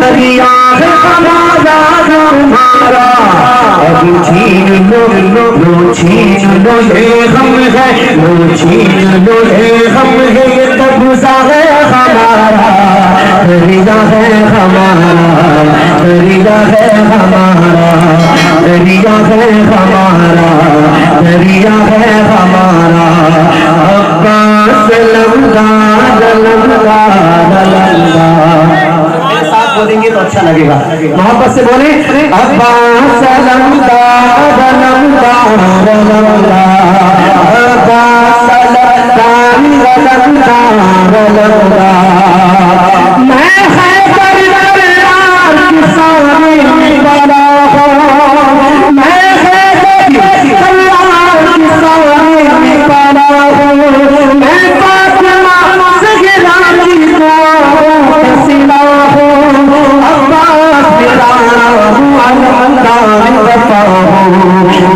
दरिया है हमारा हमारा, अब छीन लो छीन लो ये हम है, लो छीन लो ये हम है, ये कब्जा है हमारा, दरिया है हमारा, दरिया है हमारा, दरिया है हमारा, दरिया है हमारा। अब्बास लम्बा लम्बा लम्बा, साथ बोलेंगे तो अच्छा लगेगा, मोहब्बत से बोले। अब्बास लम्बा लम्बा लम्बा, अब्बास लम्बा लम्बा, मैं हैदर दरबार की सामने बड़ा हूँ, मैं हैदर दरबार की सामने बड़ा हूँ, मैं फातिमा ज़हरा की वसीला हूँ, अब्बास मेरा वफा हूँ,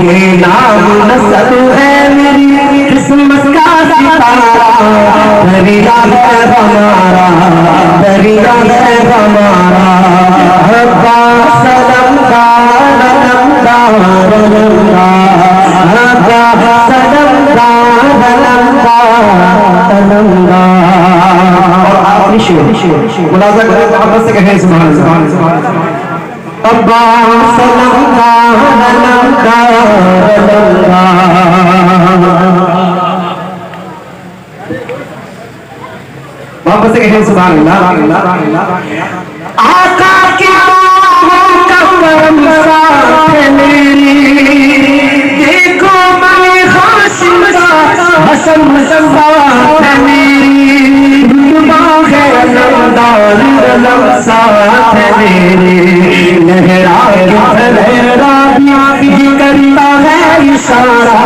ये नाम नस्ब है मेरी किस्मत का सितारा, दरिया है हमारा, दरिया है हमारा। अब्बास लम्बा लम्बा लम्बा, अब्बास लम्बा लम्बा लम्बा। और आखिरी शेर मुलाज़ा करें, मोहब्बत से कहें सुभान अल्लाह। अब्बास लम्बा लम्बा लम्बा, वापस से कहें सुभान अल्लाह। आका की बाहों का करम साथ है मेरी, देखो मैं हाशिम का हसन साथ है मेरी, रुतबा है अलमदार अलम साथ है मेरी, लहरा लहरा भी करता है इशारा,